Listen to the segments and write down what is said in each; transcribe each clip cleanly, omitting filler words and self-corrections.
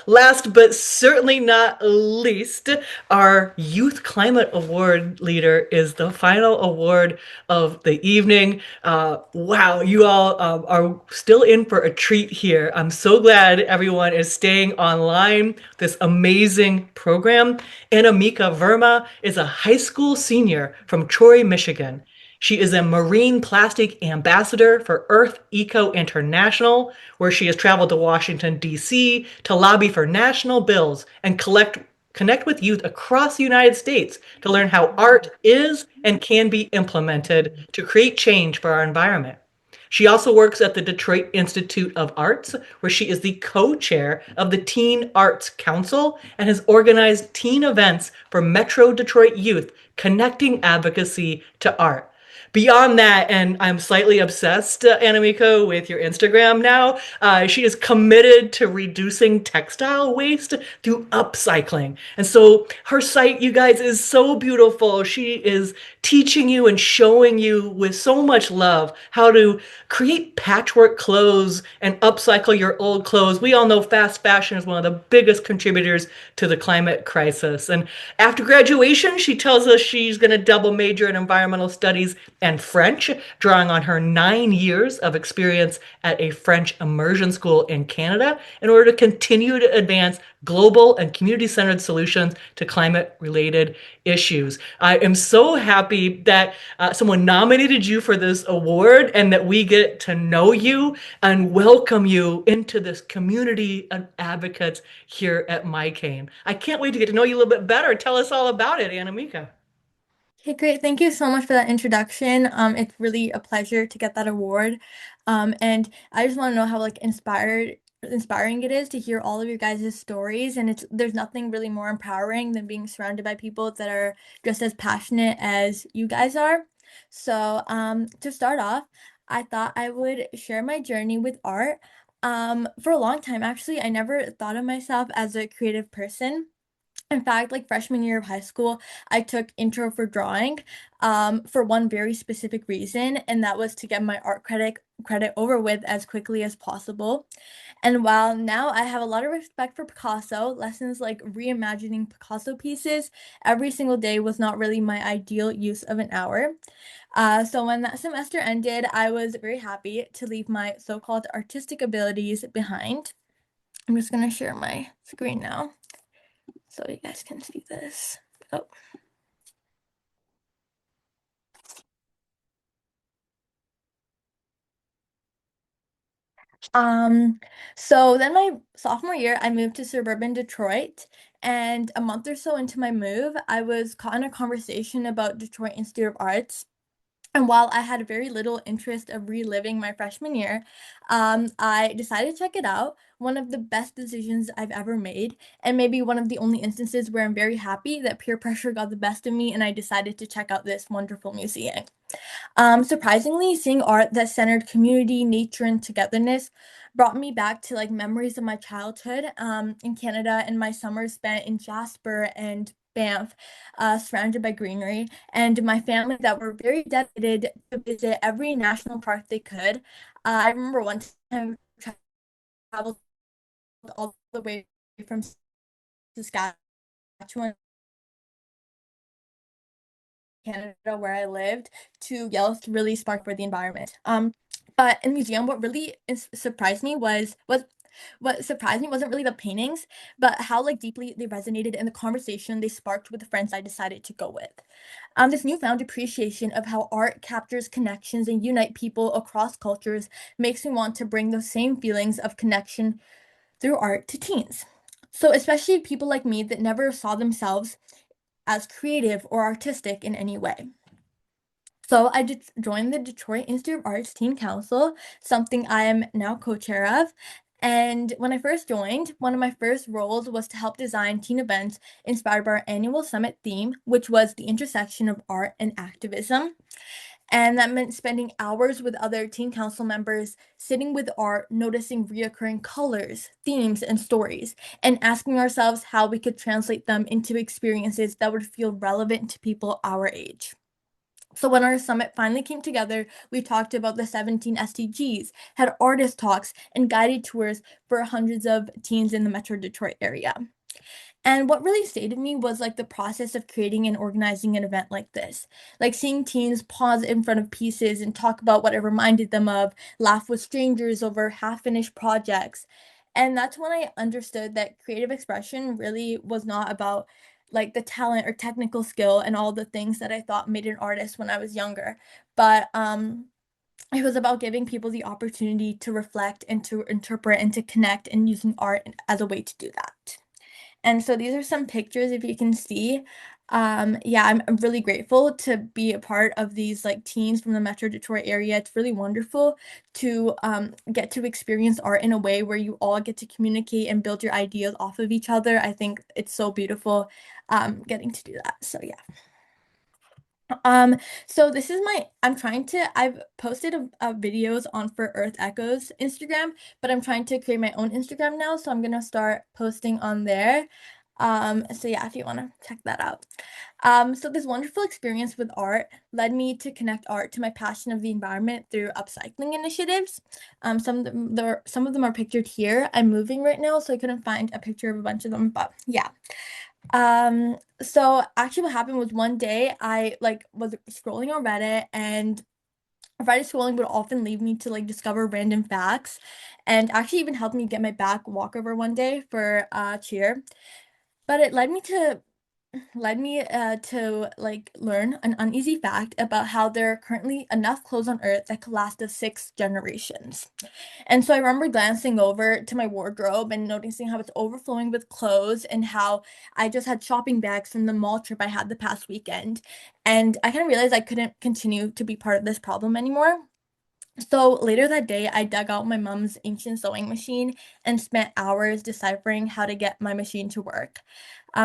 Last but certainly not least, our Youth Climate Award leader is the final award of the evening. Wow, you all are still in for a treat here. I'm so glad everyone is staying online. This amazing program. Anamika Verma is a high school senior from Troy, Michigan. She is a marine plastic ambassador for Earth Eco International, where she has traveled to Washington, D.C. to lobby for national bills and connect with youth across the United States to learn how art is and can be implemented to create change for our environment. She also works at the Detroit Institute of Arts, where she is the co chair of the Teen Arts Council and has organized teen events for Metro Detroit youth, connecting advocacy to art. Beyond that, and I'm slightly obsessed, Anamika, with your Instagram now. She is committed to reducing textile waste through upcycling. And so her site, you guys, is so beautiful. She is teaching you and showing you with so much love how to create patchwork clothes and upcycle your old clothes. We all know fast fashion is one of the biggest contributors to the climate crisis. And after graduation, she tells us she's going to double major in environmental studies and French, drawing on her 9 years of experience at a French immersion school in Canada in order to continue to advance global and community centered solutions to climate related issues. I am so happy that someone nominated you for this award and that we get to know you and welcome you into this community of advocates here at MyCane. I can't wait to get to know you a little bit better. Tell us all about it, Anamika. Okay, great. Thank you so much for that introduction. It's really a pleasure to get that award. And I just want to know how inspiring it is to hear all of your guys' stories. And there's nothing really more empowering than being surrounded by people that are just as passionate as you guys are. So, to start off, I thought I would share my journey with art. For a long time, actually, I never thought of myself as a creative person. In fact, like freshman year of high school, I took intro for drawing, for one very specific reason, and that was to get my art credit over with as quickly as possible. And while now I have a lot of respect for Picasso, lessons like reimagining Picasso pieces every single day was not really my ideal use of an hour. So when that semester ended, I was very happy to leave my so-called artistic abilities behind. I'm just gonna share my screen now so you guys can see this. Oh. Um, so then my sophomore year, I moved to suburban Detroit, and a month or so into my move, I was caught in a conversation about Detroit Institute of Arts. And while I had very little interest of reliving my freshman year, I decided to check it out. One of the best decisions I've ever made, and maybe one of the only instances where I'm very happy that peer pressure got the best of me and I decided to check out this wonderful museum. Surprisingly, seeing art that centered community, nature, and togetherness brought me back to like memories of my childhood in Canada and my summers spent in Jasper and Banff, surrounded by greenery, and my family that were very dedicated to visit every national park they could. I remember one time traveled all the way from Saskatchewan, Canada, where I lived, to Yellowstone really sparked for the environment. But in the museum, what really surprised me was what surprised me wasn't really the paintings, but how like deeply they resonated in the conversation they sparked with the friends I decided to go with. This newfound appreciation of how art captures connections and unite people across cultures makes me want to bring those same feelings of connection through art to teens. So, especially people like me that never saw themselves as creative or artistic in any way. So I joined the Detroit Institute of Arts Teen Council, something I am now co-chair of. And when I first joined, one of my first roles was to help design teen events inspired by our annual summit theme, which was the intersection of art and activism. And that meant spending hours with other teen council members, sitting with art, noticing reoccurring colors, themes, and stories, and asking ourselves how we could translate them into experiences that would feel relevant to people our age. So when our summit finally came together, we talked about the 17 SDGs, had artist talks, and guided tours for hundreds of teens in the Metro Detroit area. And what really stayed with me was like the process of creating and organizing an event like this. Like seeing teens pause in front of pieces and talk about what it reminded them of, laugh with strangers over half-finished projects. And that's when I understood that creative expression really was not about like the talent or technical skill and all the things that I thought made an artist when I was younger. But it was about giving people the opportunity to reflect and to interpret and to connect and using art as a way to do that. And so these are some pictures if you can see. Yeah, I'm really grateful to be a part of these like teens from the Metro Detroit area. It's really wonderful to get to experience art in a way where you all get to communicate and build your ideas off of each other. I think it's so beautiful getting to do that. So yeah. Um, so this is I've posted videos on For Earth Echoes Instagram, but I'm trying to create my own Instagram now, so I'm gonna start posting on there. So yeah, if you want to check that out. So this wonderful experience with art led me to connect art to my passion of the environment through upcycling initiatives. Some of them are pictured here. I'm moving right now, so I couldn't find a picture of a bunch of them, but yeah. So actually what happened was one day I like was scrolling on Reddit and Reddit scrolling would often lead me to like discover random facts and actually even helped me get my back walkover one day for cheer. But it led me to like learn an uneasy fact about how there are currently enough clothes on Earth that could last us 6 generations. And so I remember glancing over to my wardrobe and noticing how it's overflowing with clothes and how I just had shopping bags from the mall trip I had the past weekend. And I kind of realized I couldn't continue to be part of this problem anymore. So later that day, I dug out my mom's ancient sewing machine and spent hours deciphering how to get my machine to work.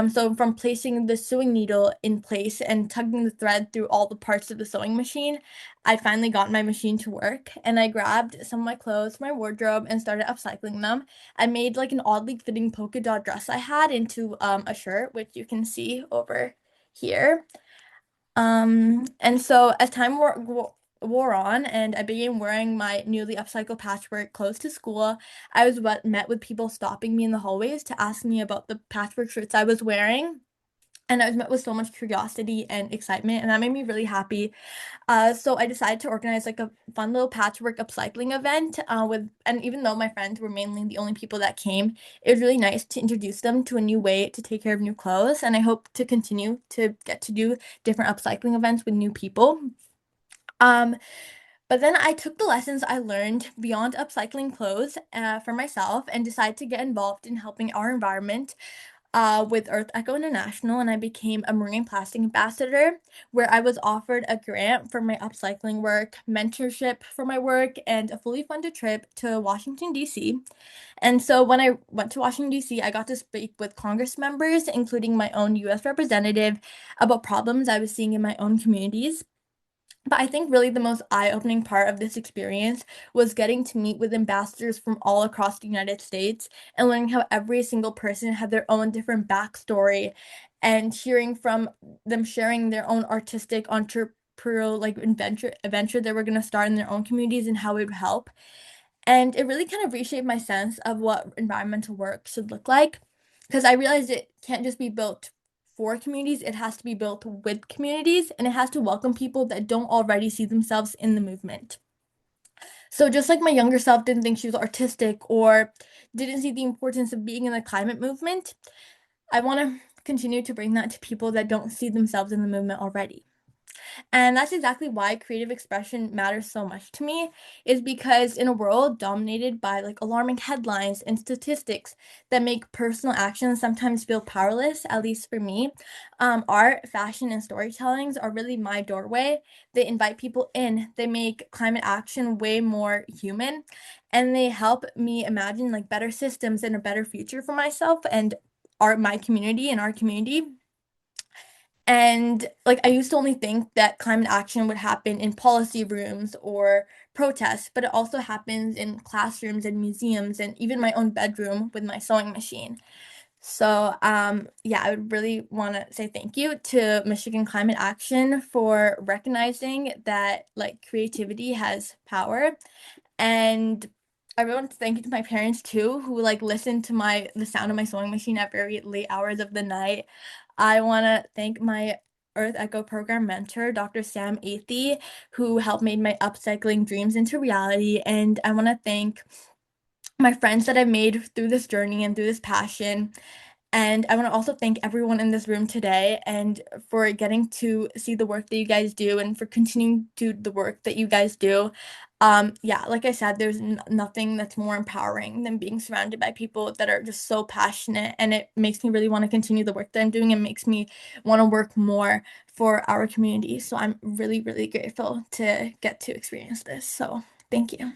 So from placing the sewing needle in place and tugging the thread through all the parts of the sewing machine, I finally got my machine to work and I grabbed some of my clothes, my wardrobe, and started upcycling them. I made like an oddly fitting polka dot dress I had into a shirt, which you can see over here. And so as time wore on and I began wearing my newly upcycled patchwork clothes to school, I was met with people stopping me in the hallways to ask me about the patchwork shirts I was wearing. And I was met with so much curiosity and excitement, and that made me really happy. So I decided to organize like a fun little patchwork upcycling event and even though my friends were mainly the only people that came, it was really nice to introduce them to a new way to take care of new clothes, and I hope to continue to get to do different upcycling events with new people. Um, but then I took the lessons I learned beyond upcycling clothes for myself and decided to get involved in helping our environment with Earth Echo International, and I became a marine plastic ambassador, where I was offered a grant for my upcycling work, mentorship for my work, and a fully funded trip to Washington, D.C. And so when I went to Washington, D.C., I got to speak with Congress members, including my own U.S. representative, about problems I was seeing in my own communities. But I think really the most eye-opening part of this experience was getting to meet with ambassadors from all across the United States and learning how every single person had their own different backstory and hearing from them sharing their own artistic entrepreneurial like adventure they were going to start in their own communities and how it would help. And it really kind of reshaped my sense of what environmental work should look like. Because I realized it can't just be built for communities, it has to be built with communities, and it has to welcome people that don't already see themselves in the movement. So just like my younger self didn't think she was artistic or didn't see the importance of being in the climate movement, I want to continue to bring that to people that don't see themselves in the movement already. And that's exactly why creative expression matters so much to me, is because in a world dominated by like alarming headlines and statistics that make personal actions sometimes feel powerless, at least for me, art, fashion, and storytellings are really my doorway. They invite people in, they make climate action way more human, and they help me imagine like better systems and a better future for myself and my community and our community. And like I used to only think that climate action would happen in policy rooms or protests, but it also happens in classrooms and museums and even my own bedroom with my sewing machine. So, yeah, I would really want to say thank you to Michigan Climate Action for recognizing that like creativity has power. And I really want to thank you to my parents too, who like listen to the sound of my sewing machine at very late hours of the night. I want to thank my Earth Echo program mentor, Dr. Sam Athey, who helped make my upcycling dreams into reality. And I want to thank my friends that I've made through this journey and through this passion. And I want to also thank everyone in this room today and for getting to see the work that you guys do and for continuing to do the work that you guys do. Yeah, like I said, there's n nothing that's more empowering than being surrounded by people that are just so passionate, and it makes me really want to continue the work that I'm doing and makes me want to work more for our community. So I'm really, really grateful to get to experience this. So thank you.